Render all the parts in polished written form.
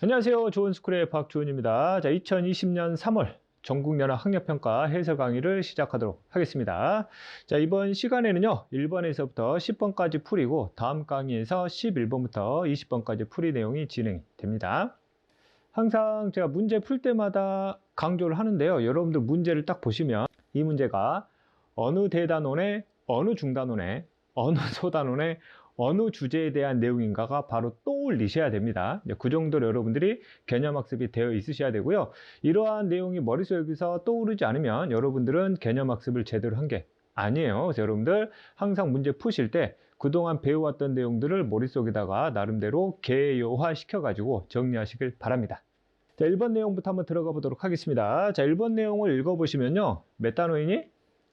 안녕하세요. 좋은스쿨의 박주은입니다. 자, 2020년 3월 전국연합학력평가 해설 강의를 시작하도록 하겠습니다. 자, 이번 시간에는요, 1번에서부터 10번까지 풀이고, 다음 강의에서 11번부터 20번까지 풀이 내용이 진행이 됩니다. 항상 제가 문제 풀 때마다 강조를 하는데요. 여러분들 문제를 딱 보시면 이 문제가 어느 대단원의 어느 중단원의 어느 소단원의 어느 주제에 대한 내용인가가 바로 떠올리셔야 됩니다. 그 정도로 여러분들이 개념학습이 되어 있으셔야 되고요. 이러한 내용이 머릿속에서 떠오르지 않으면 여러분들은 개념학습을 제대로 한 게 아니에요. 그래서 여러분들 항상 문제 푸실 때 그동안 배워왔던 내용들을 머릿속에다가 나름대로 개요화 시켜가지고 정리하시길 바랍니다. 자, 1번 내용부터 한번 들어가 보도록 하겠습니다. 자, 1번 내용을 읽어보시면요. 몇 단원이니?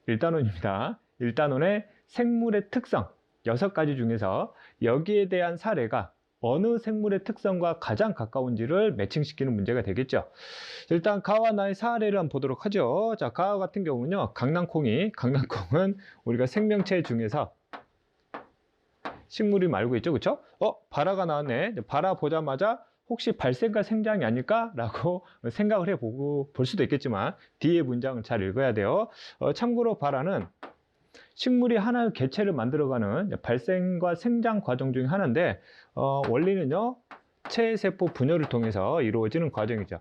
1단원입니다. 1단원의 생물의 특성 6가지 중에서 여기에 대한 사례가 어느 생물의 특성과 가장 가까운지를 매칭시키는 문제가 되겠죠. 일단 가와 나의 사례를 한번 보도록 하죠. 자, 가와 같은 경우는요. 강낭콩은 우리가 생명체 중에서 식물이 말고 있죠. 그렇죠? 발화가 나왔네. 발화 보자마자 혹시 발생과 생장이 아닐까? 라고 생각을 해보고 볼 수도 있겠지만 뒤에 문장을 잘 읽어야 돼요. 참고로 발화는 식물이 하나의 개체를 만들어가는 발생과 생장 과정 중에 하나인데 원리는요. 체세포 분열을 통해서 이루어지는 과정이죠.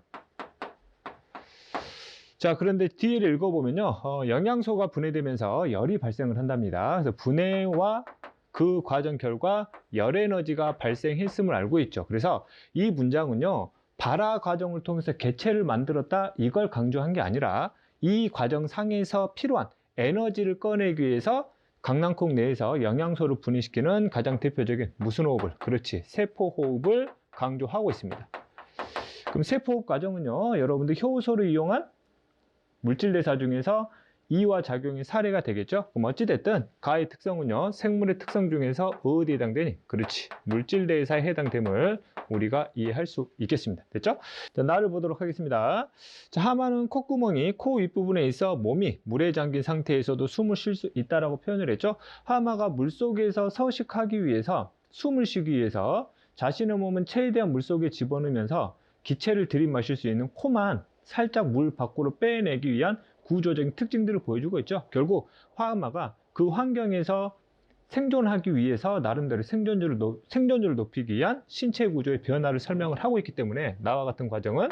자, 그런데 뒤를 읽어보면요. 영양소가 분해되면서 열이 발생을 한답니다. 그래서 분해와 그 과정 결과 열 에너지가 발생했음을 알고 있죠. 그래서 이 문장은요. 발화 과정을 통해서 개체를 만들었다 이걸 강조한 게 아니라 이 과정 상에서 필요한 에너지를 꺼내기 위해서 강낭콩 내에서 영양소를 분해시키는 가장 대표적인 무슨 호흡을? 그렇지, 세포호흡을 강조하고 있습니다. 그럼 세포호흡 과정은요. 여러분들 효소를 이용한 물질대사 중에서 이와 작용의 사례가 되겠죠. 그럼 어찌됐든 가의 특성은요. 생물의 특성 중에서 어디에 해당되니? 그렇지, 물질대사에 해당됨을 우리가 이해할 수 있겠습니다. 됐죠? 자, 나를 보도록 하겠습니다. 자, 하마는 콧구멍이 코 윗부분에 있어 몸이 물에 잠긴 상태에서도 숨을 쉴 수 있다라고 표현을 했죠. 하마가 물속에서 서식하기 위해서 숨을 쉬기 위해서 자신의 몸은 최대한 물속에 집어넣으면서 기체를 들이마실 수 있는 코만 살짝 물 밖으로 빼내기 위한 구조적인 특징들을 보여주고 있죠. 결국 하마가 그 환경에서 생존하기 위해서 나름대로 생존율을 높이기 위한 신체 구조의 변화를 설명을 하고 있기 때문에 나와 같은 과정은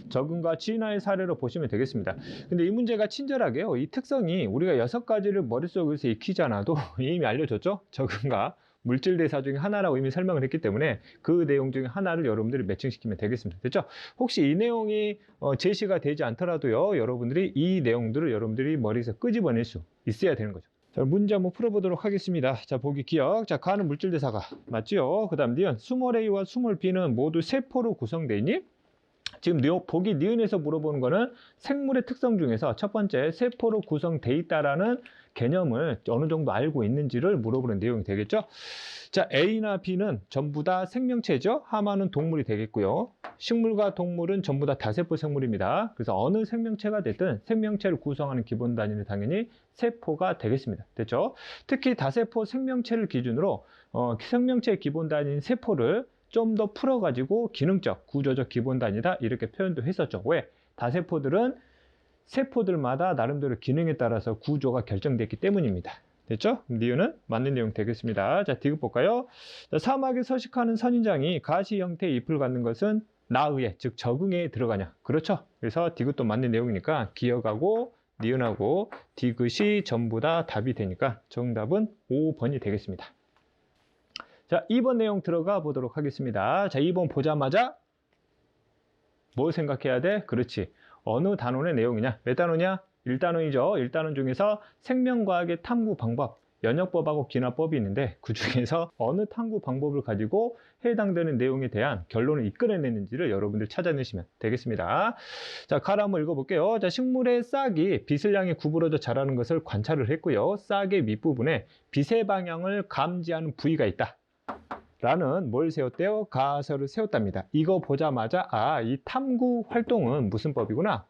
적응과 진화의 사례로 보시면 되겠습니다. 근데 이 문제가 친절하게요. 이 특성이 우리가 6가지를 머릿속에서 익히지 않아도 이미 알려줬죠. 적응과 물질 대사 중에 하나라고 이미 설명을 했기 때문에 그 내용 중에 하나를 여러분들이 매칭시키면 되겠습니다. 됐죠? 혹시 이 내용이 제시가 되지 않더라도요. 여러분들이 이 내용들을 여러분들이 머리에서 끄집어낼 수 있어야 되는 거죠. 자, 문제 한번 풀어보도록 하겠습니다. 자, 보기 기억. 자, 가는 물질 대사가 맞지요? 그 다음 니은 스몰 a와 스몰 b는 모두 세포로 구성되어 있니? 지금 보기 니은에서 물어보는 거는 생물의 특성 중에서 첫 번째 세포로 구성되어 있다라는 개념을 어느 정도 알고 있는지를 물어보는 내용이 되겠죠. 자, A나 B는 전부 다 생명체죠. 하마는 동물이 되겠고요. 식물과 동물은 전부 다 다세포 생물입니다. 그래서 어느 생명체가 됐든 생명체를 구성하는 기본 단위는 당연히 세포가 되겠습니다. 됐죠? 특히 다세포 생명체를 기준으로 생명체의 기본 단위인 세포를 좀 더 풀어가지고 기능적, 구조적 기본 단위다 이렇게 표현도 했었죠. 왜? 다세포들은 세포들마다 나름대로 기능에 따라서 구조가 결정됐기 때문입니다. 됐죠? 니은은 맞는 내용 되겠습니다. 자, 디귿 볼까요? 자, 사막에 서식하는 선인장이 가시 형태의 잎을 갖는 것은 나의에, 즉 적응에 들어가냐? 그렇죠? 그래서 디귿도 맞는 내용이니까 기억하고 니은하고 디귿이 전부 다 답이 되니까 정답은 5번이 되겠습니다. 자, 2번 내용 들어가 보도록 하겠습니다. 자, 2번 보자마자 뭘 생각해야 돼? 그렇지. 어느 단원의 내용이냐? 몇 단원이냐? 1단원이죠. 1단원 중에서 생명과학의 탐구 방법, 연역법하고 기나법이 있는데 그 중에서 어느 탐구 방법을 가지고 해당되는 내용에 대한 결론을 이끌어내는지를 여러분들 찾아내시면 되겠습니다. 자, 가를 한번 읽어볼게요. 자, 식물의 싹이 빛을 향해 구부러져 자라는 것을 관찰을 했고요. 싹의 밑부분에 빛의 방향을 감지하는 부위가 있다. 라는 뭘 세웠대요? 가설을 세웠답니다. 이거 보자마자 이 탐구 활동은 무슨 법이구나?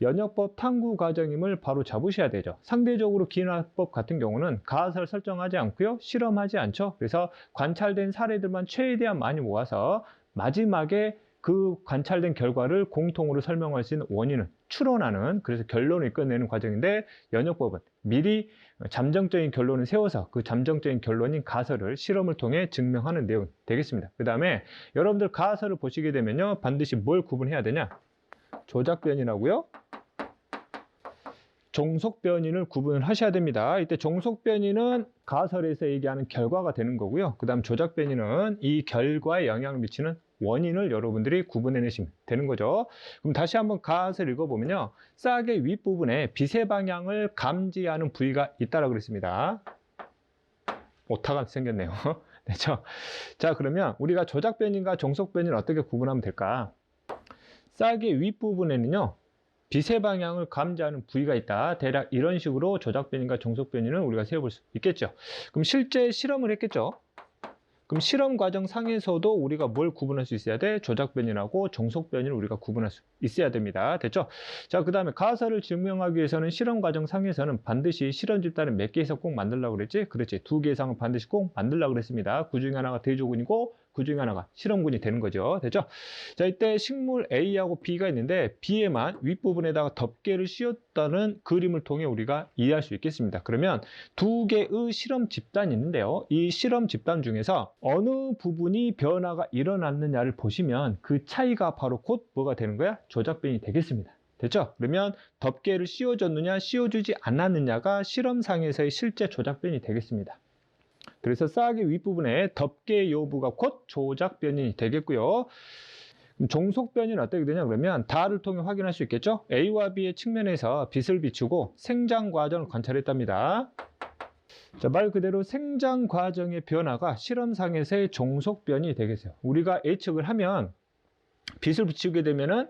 연역법 탐구 과정임을 바로 잡으셔야 되죠. 상대적으로 기나법 같은 경우는 가설 설정하지 않고요. 실험하지 않죠. 그래서 관찰된 사례들만 최대한 많이 모아서 마지막에 그 관찰된 결과를 공통으로 설명할 수 있는 원인을 추론하는, 그래서 결론을 끝내는 과정인데, 연역법은 미리 잠정적인 결론을 세워서 그 잠정적인 결론인 가설을 실험을 통해 증명하는 내용이 되겠습니다. 그 다음에 여러분들 가설을 보시게 되면요, 반드시 뭘 구분해야 되냐? 조작변이라고요? 종속변인을 구분을 하셔야 됩니다. 이때 종속변인은 가설에서 얘기하는 결과가 되는 거고요. 그 다음 조작변인은 이 결과에 영향을 미치는 원인을 여러분들이 구분해내시면 되는 거죠. 그럼 다시 한번 가설 읽어보면요. 싹의 윗부분에 빛의 방향을 감지하는 부위가 있다고 그랬습니다. 오타가 생겼네요. 그렇죠? 자, 그러면 우리가 조작변인과 종속변인을 어떻게 구분하면 될까? 싹의 윗부분에는요, 빛의 방향을 감지하는 부위가 있다. 대략 이런 식으로 조작변인과 종속변인을 우리가 세워볼 수 있겠죠. 그럼 실제 실험을 했겠죠. 그럼 실험 과정 상에서도 우리가 뭘 구분할 수 있어야 돼? 조작변인하고 종속변인을 우리가 구분할 수 있어야 됩니다. 됐죠? 자, 그 다음에 가설을 증명하기 위해서는 실험 과정 상에서는 반드시 실험 집단을 몇 개 이상 꼭 만들려고 그랬지? 그렇지. 2개 이상은 반드시 꼭 만들려고 그랬습니다. 그 중에 하나가 대조군이고 그 중에 하나가 실험군이 되는 거죠. 됐죠? 자, 이때 식물 A하고 B가 있는데 B에만 윗부분에다가 덮개를 씌웠다는 그림을 통해 우리가 이해할 수 있겠습니다. 그러면 두 개의 실험 집단이 있는데요. 이 실험 집단 중에서 어느 부분이 변화가 일어났느냐를 보시면 그 차이가 바로 곧 뭐가 되는 거야? 조작변이 되겠습니다. 됐죠? 그러면 덮개를 씌워줬느냐, 씌워주지 않았느냐가 실험상에서의 실제 조작변이 되겠습니다. 그래서 싹의 윗부분에 덮개 여부가 곧 조작변이 되겠고요. 종속변이는 어떻게 되냐 그러면 다를 통해 확인할 수 있겠죠. A와 B의 측면에서 빛을 비추고 생장 과정을 관찰했답니다. 자, 말 그대로 생장 과정의 변화가 실험상에서의 종속변이 되겠어요. 우리가 예측을 하면 빛을 비추게 되면은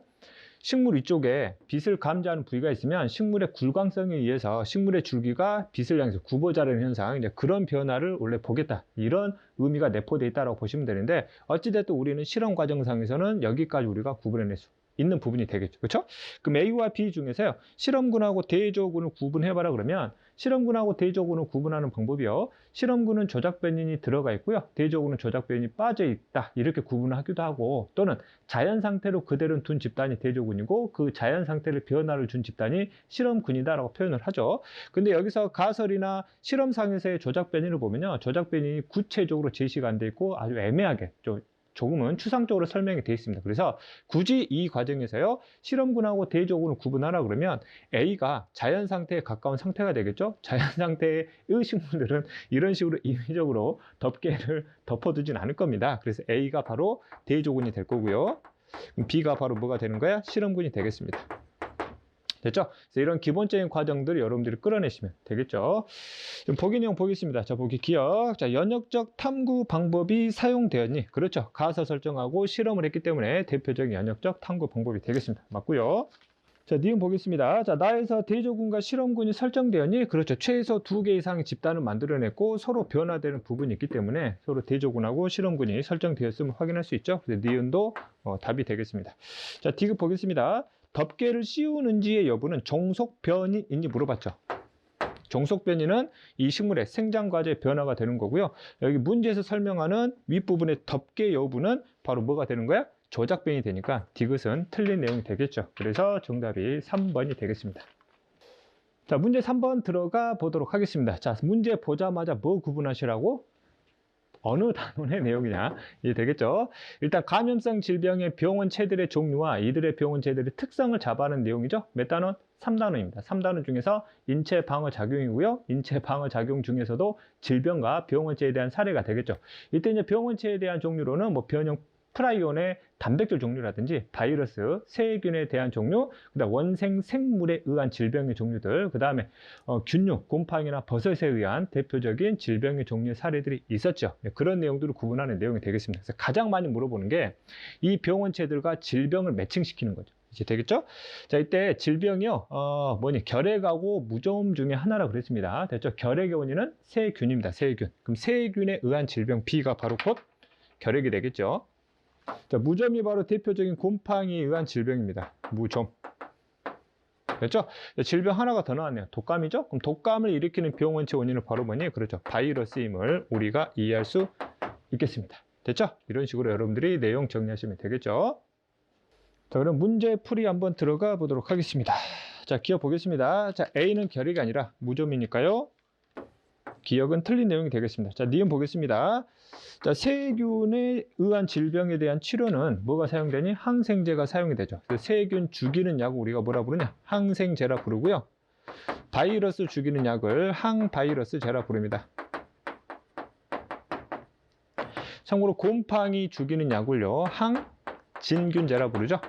식물 위쪽에 빛을 감지하는 부위가 있으면 식물의 굴광성에 의해서 식물의 줄기가 빛을 향해서 굽어 자라는 현상, 이제 그런 변화를 원래 보겠다, 이런 의미가 내포되어 있다고 보시면 되는데, 어찌됐든 우리는 실험 과정상에서는 여기까지 우리가 구분해낼 수 있는 부분이 되겠죠. 그렇죠? 그럼 A와 B 중에서요, 실험군하고 대조군을 구분해봐라 그러면, 실험군하고 대조군을 구분하는 방법이요, 실험군은 조작변인이 들어가 있고요, 대조군은 조작변인이 빠져 있다, 이렇게 구분을 하기도 하고, 또는 자연 상태로 그대로 둔 집단이 대조군이고 그 자연 상태를 변화를 준 집단이 실험군이다라고 표현을 하죠. 근데 여기서 가설이나 실험상에서의 조작변인을 보면요, 조작변인이 구체적으로 제시가 안 돼 있고 아주 애매하게 조금은 추상적으로 설명이 되어 있습니다. 그래서 굳이 이 과정에서요, 실험군하고 대조군을 구분하라 그러면 A가 자연 상태에 가까운 상태가 되겠죠. 자연 상태의 식물들은 이런 식으로 인위적으로 덮개를 덮어두진 않을 겁니다. 그래서 A가 바로 대조군이 될 거고요, B가 바로 뭐가 되는 거야? 실험군이 되겠습니다. 됐죠? 그래서 이런 기본적인 과정들을 여러분들이 끌어내시면 되겠죠. 좀 보기 내용 보겠습니다. 자, 보기 기억. 자, 연역적 탐구 방법이 사용되었니? 그렇죠. 가설 설정하고 실험을 했기 때문에 대표적인 연역적 탐구 방법이 되겠습니다. 맞고요. 자, 니은 보겠습니다. 자, 나에서 대조군과 실험군이 설정되었니? 그렇죠. 최소 2개 이상의 집단을 만들어냈고 서로 변화되는 부분이 있기 때문에 서로 대조군하고 실험군이 설정되었음을 확인할 수 있죠. 그래서 니은도 답이 되겠습니다. 자, 디귿 보겠습니다. 덮개를 씌우는지의 여부는 종속변인인지 물어봤죠. 종속변인은 이 식물의 생장 과정의 변화가 되는 거고요. 여기 문제에서 설명하는 윗부분의 덮개 여부는 바로 뭐가 되는 거야? 조작변이 되니까 디귿은 틀린 내용이 되겠죠. 그래서 정답이 3번이 되겠습니다. 자, 문제 3번 들어가 보도록 하겠습니다. 자, 문제 보자마자 뭐 구분하시라고? 어느 단원의 내용이냐 이해 되겠죠. 일단 감염성 질병의 병원체들의 종류와 이들의 병원체들의 특성을 잡아하는 내용이죠. 몇 단원? 3단원입니다. 3단원 중에서 인체 방어 작용이고요. 인체 방어 작용 중에서도 질병과 병원체에 대한 사례가 되겠죠. 이때 이제 병원체에 대한 종류로는 뭐 변형 프라이온의 단백질 종류라든지 바이러스, 세균에 대한 종류, 그다음 원생 생물에 의한 질병의 종류들, 그 다음에 균류, 곰팡이나 버섯에 의한 대표적인 질병의 종류의 사례들이 있었죠. 네, 그런 내용들을 구분하는 내용이 되겠습니다. 그래서 가장 많이 물어보는 게 이 병원체들과 질병을 매칭시키는 거죠. 이제 되겠죠? 자, 이때 질병이요, 결핵하고 무좀음 중에 하나라고 그랬습니다. 됐죠? 결핵의 원인은 세균입니다. 세균. 그럼 세균에 의한 질병 B가 바로 곧 결핵이 되겠죠. 자, 무좀이 바로 대표적인 곰팡이에 의한 질병입니다. 무좀. 됐죠? 질병 하나가 더 나왔네요. 독감이죠? 그럼 독감을 일으키는 병원체 원인은 바로 뭐니? 그렇죠. 바이러스임을 우리가 이해할 수 있겠습니다. 됐죠? 이런 식으로 여러분들이 내용 정리하시면 되겠죠? 자, 그럼 문제 풀이 한번 들어가 보도록 하겠습니다. 자, 기억 보겠습니다. 자, A는 결의가 아니라 무좀이니까요. 기억은 틀린 내용이 되겠습니다. 자, 니은 보겠습니다. 자, 세균에 의한 질병에 대한 치료는 뭐가 사용되니? 항생제가 사용이 되죠. 그래서 세균 죽이는 약을 우리가 뭐라 부르냐? 항생제라 부르고요. 바이러스 죽이는 약을 항바이러스제라 부릅니다. 참고로 곰팡이 죽이는 약을요, 항진균제라 부르죠.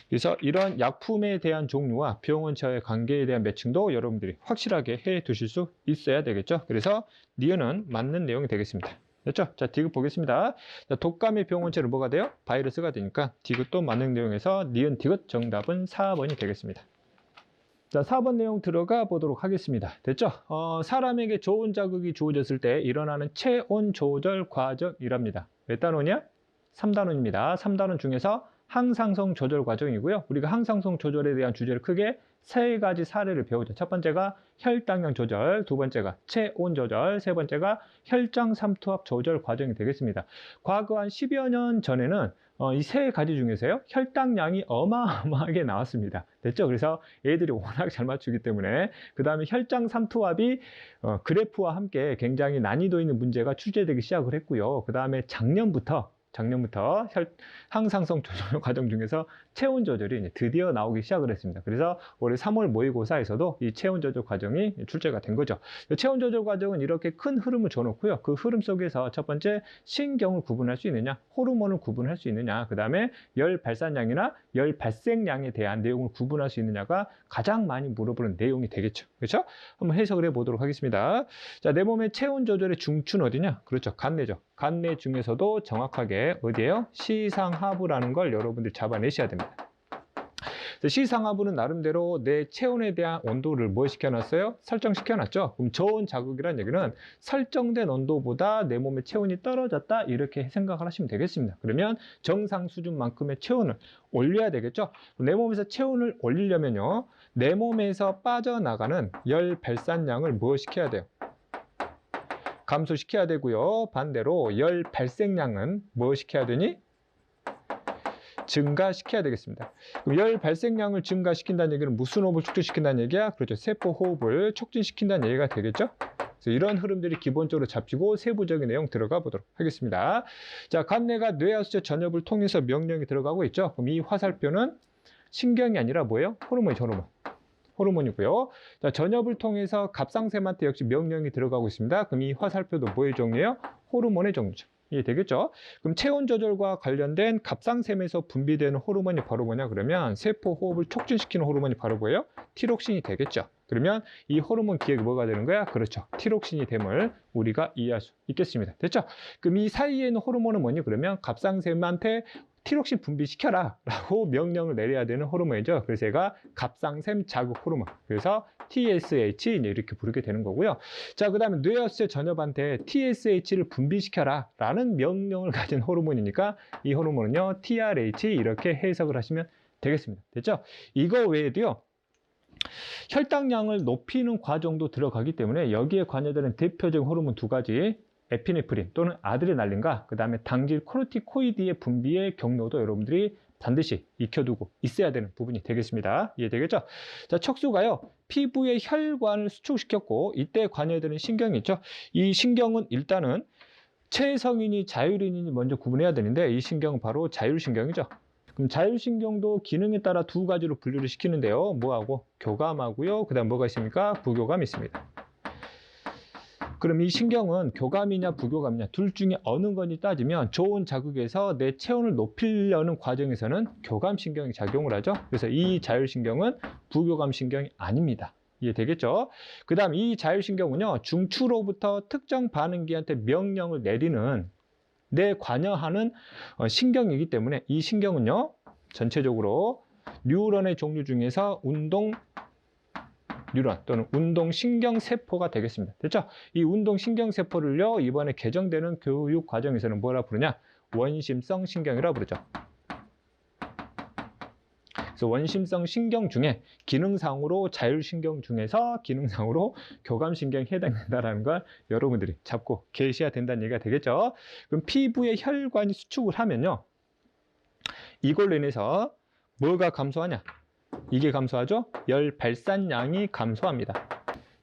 그래서 이런 약품에 대한 종류와 병원차의 관계에 대한 매칭도 여러분들이 확실하게 해 두실 수 있어야 되겠죠. 그래서 니은은 맞는 내용이 되겠습니다. 됐죠? 자, 디귿 보겠습니다. 자, 독감의 병원체는 뭐가 돼요? 바이러스가 되니까 디귿도 맞는 내용에서 니은 디귿 정답은 4번이 되겠습니다. 자, 4번 내용 들어가 보도록 하겠습니다. 됐죠? 사람에게 좋은 자극이 주어졌을 때 일어나는 체온 조절 과정이랍니다. 몇 단원이야? 3단원입니다. 3단원 중에서 항상성 조절 과정이고요. 우리가 항상성 조절에 대한 주제를 크게 세 가지 사례를 배우죠. 첫 번째가 혈당량 조절, 두 번째가 체온 조절, 세 번째가 혈장 삼투압 조절 과정이 되겠습니다. 과거 한 10여 년 전에는 이 세 가지 중에서요, 혈당량이 어마어마하게 나왔습니다. 됐죠? 그래서 애들이 워낙 잘 맞추기 때문에 그 다음에 혈장 삼투압이 그래프와 함께 굉장히 난이도 있는 문제가 출제되기 시작을 했고요. 그 다음에 작년부터 항상성 조절 과정 중에서 체온 조절이 이제 드디어 나오기 시작을 했습니다. 그래서 올해 3월 모의고사에서도 이 체온 조절 과정이 출제가 된 거죠. 체온 조절 과정은 이렇게 큰 흐름을 줘놓고요. 그 흐름 속에서 첫 번째 신경을 구분할 수 있느냐, 호르몬을 구분할 수 있느냐, 그 다음에 열 발산량이나 열 발생량에 대한 내용을 구분할 수 있느냐가 가장 많이 물어보는 내용이 되겠죠. 그렇죠? 한번 해석을 해보도록 하겠습니다. 자, 내 몸의 체온 조절의 중추는 어디냐? 그렇죠. 간내죠. 간내 중에서도 정확하게 어디예요? 시상하부라는 걸 여러분들 잡아내셔야 됩니다. 시상하부는 나름대로 내 체온에 대한 온도를 뭐 시켜놨어요? 설정시켜놨죠. 그럼 저온 자극이라는 얘기는 설정된 온도보다 내 몸의 체온이 떨어졌다, 이렇게 생각을 하시면 되겠습니다. 그러면 정상 수준만큼의 체온을 올려야 되겠죠. 내 몸에서 체온을 올리려면요, 내 몸에서 빠져나가는 열 발산량을 뭐 시켜야 돼요? 감소시켜야 되고요. 반대로 열 발생량은 뭐 시켜야 되니? 증가시켜야 되겠습니다. 그럼 열 발생량을 증가시킨다는 얘기는 무슨 호흡을 촉진시킨다는 얘기야? 그렇죠. 세포 호흡을 촉진시킨다는 얘기가 되겠죠. 그래서 이런 흐름들이 기본적으로 잡히고 세부적인 내용 들어가 보도록 하겠습니다. 자, 간내가 뇌하수체 전엽을 통해서 명령이 들어가고 있죠. 그럼 이 화살표는 신경이 아니라 뭐예요? 호르몬이죠, 호르몬. 호르몬이고요. 자, 전엽을 통해서 갑상샘한테 역시 명령이 들어가고 있습니다. 그럼 이 화살표도 뭐의 종류예요? 호르몬의 종류죠. 이해되겠죠? 그럼 체온 조절과 관련된 갑상샘에서 분비되는 호르몬이 바로 뭐냐? 그러면 세포 호흡을 촉진시키는 호르몬이 바로 뭐예요? 티록신이 되겠죠. 그러면 이 호르몬 기억이 뭐가 되는 거야? 그렇죠. 티록신이 됨을 우리가 이해할 수 있겠습니다. 됐죠? 그럼 이 사이에 있는 호르몬은 뭐니? 그러면 갑상샘한테 티록신 분비시켜라 라고 명령을 내려야 되는 호르몬이죠. 그래서 얘가 갑상샘 자극 호르몬, 그래서 TSH 이렇게 부르게 되는 거고요. 자, 그 다음에 뇌하수체 전엽한테 TSH를 분비시켜라 라는 명령을 가진 호르몬이니까 이 호르몬은요, TRH 이렇게 해석을 하시면 되겠습니다. 됐죠? 이거 외에도요, 혈당량을 높이는 과정도 들어가기 때문에 여기에 관여되는 대표적인 호르몬 두 가지, 에피네프린 또는 아드레날린과 그 다음에 당질 코르티코이드의 분비의 경로도 여러분들이 반드시 익혀두고 있어야 되는 부분이 되겠습니다. 이해되겠죠? 자, 척수가요, 피부의 혈관을 수축시켰고 이때 관여되는 신경이 있죠. 이 신경은 일단은 체성인이 자율인이 먼저 구분해야 되는데 이 신경은 바로 자율신경이죠. 그럼 자율신경도 기능에 따라 두 가지로 분류를 시키는데요. 뭐하고? 교감하고요. 그 다음 뭐가 있습니까? 부교감이 있습니다. 그럼 이 신경은 교감이냐 부교감이냐 둘 중에 어느 건지 따지면 좋은 자극에서 내 체온을 높이려는 과정에서는 교감신경이 작용을 하죠. 그래서 이 자율신경은 부교감신경이 아닙니다. 이해되겠죠? 그 다음 이 자율신경은요, 중추로부터 특정 반응기한테 명령을 내리는 내 관여하는 신경이기 때문에 이 신경은요, 전체적으로 뉴런의 종류 중에서 운동 뉴런 또는 운동신경세포가 되겠습니다. 됐죠? 이 운동신경세포를요, 이번에 개정되는 교육 과정에서는 뭐라 부르냐? 원심성 신경이라고 부르죠. 그래서 원심성 신경 중에 기능상으로 자율신경 중에서 기능상으로 교감신경에 해당된다는 걸 여러분들이 잡고 계셔야 된다는 얘기가 되겠죠. 그럼 피부의 혈관이 수축을 하면요. 이걸로 인해서 뭐가 감소하냐? 이게 감소하죠? 열 발산량이 감소합니다.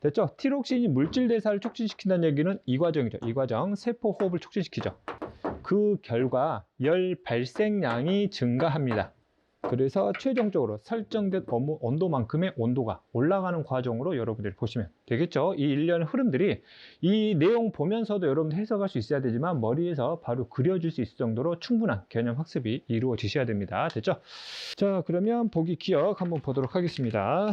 됐죠? 티록신이 물질 대사를 촉진시킨다는 얘기는 이 과정이죠. 이 과정, 세포 호흡을 촉진시키죠. 그 결과 열 발생량이 증가합니다. 그래서 최종적으로 설정된 온도만큼의 온도가 올라가는 과정으로 여러분들이 보시면 되겠죠. 이 일련의 흐름들이 이 내용 보면서도 여러분들 해석할 수 있어야 되지만 머리에서 바로 그려줄 수 있을 정도로 충분한 개념 학습이 이루어지셔야 됩니다. 됐죠? 자, 그러면 보기 기억 한번 보도록 하겠습니다.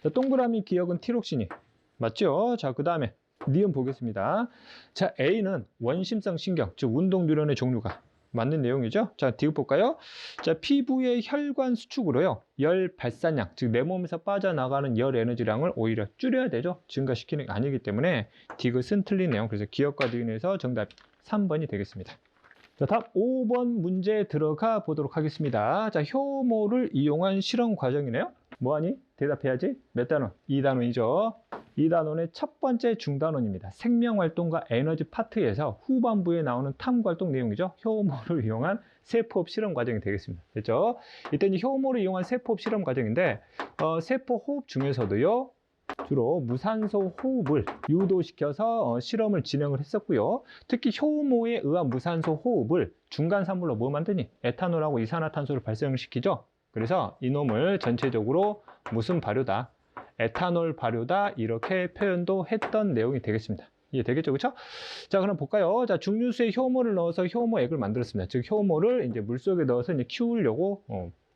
자, 동그라미 기억은 티록신이 맞죠? 자, 그 다음에 니은 보겠습니다. 자, A는 원심성 신경, 즉 운동 뉴런의 종류가 맞는 내용이죠. 자, 디귿 볼까요? 자, 피부의 혈관 수축으로요. 열 발산량, 즉 내 몸에서 빠져나가는 열 에너지량을 오히려 줄여야 되죠. 증가시키는 게 아니기 때문에 디귿은 틀린 내용. 그래서 기억과 니은에서 정답 3번이 되겠습니다. 자, 다음 5번 문제 들어가 보도록 하겠습니다. 자, 효모를 이용한 실험 과정이네요. 뭐하니? 대답해야지. 몇 단원? 2단원이죠. 2단원의 첫 번째 중단원입니다. 생명활동과 에너지 파트에서 후반부에 나오는 탐구활동 내용이죠. 효모를 이용한 세포흡 실험 과정이 되겠습니다. 됐죠? 이때 이제 효모를 이용한 세포흡 실험 과정인데 세포호흡 중에서도요. 주로 무산소 호흡을 유도시켜서 실험을 진행을 했었고요. 특히 효모에 의한 무산소 호흡을 중간 산물로 뭐 만드니? 에탄올하고 이산화탄소를 발생시키죠. 그래서 이놈을 전체적으로 무슨 발효다? 에탄올 발효다 이렇게 표현도 했던 내용이 되겠습니다. 이해되겠죠? 그렇죠? 자, 그럼 볼까요? 자, 중류수에 효모를 넣어서 효모액을 만들었습니다. 즉 효모를 이제 물속에 넣어서 이제 키우려고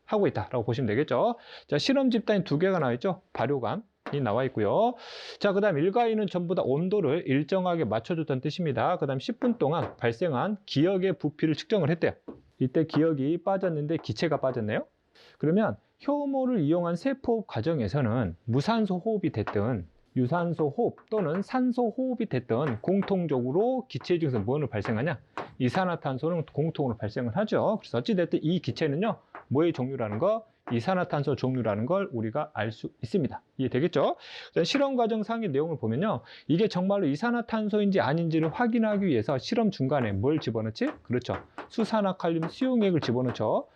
하고 있다라고 보시면 되겠죠. 자, 실험 집단이 두 개가 나와 있죠. 발효감이 나와 있고요. 자, 그 다음 1과 2는 전부 다 온도를 일정하게 맞춰줬다는 뜻입니다. 그 다음 10분 동안 발생한 기억의 부피를 측정을 했대요. 이때 기억이 빠졌는데 기체가 빠졌네요. 그러면 효모를 이용한 세포호흡 과정에서는 무산소 호흡이 됐든 유산소 호흡 또는 산소 호흡이 됐든 공통적으로 기체 중에서 뭐를 발생하냐? 이산화탄소는 공통으로 발생을 하죠. 그래서 어찌됐든 이 기체는요, 뭐의 종류라는 거? 이산화탄소 종류라는 걸 우리가 알 수 있습니다. 이해되겠죠? 실험 과정 상의 내용을 보면요, 이게 정말로 이산화탄소인지 아닌지를 확인하기 위해서 실험 중간에 뭘 집어넣지? 그렇죠. 수산화칼륨 수용액을 집어넣죠.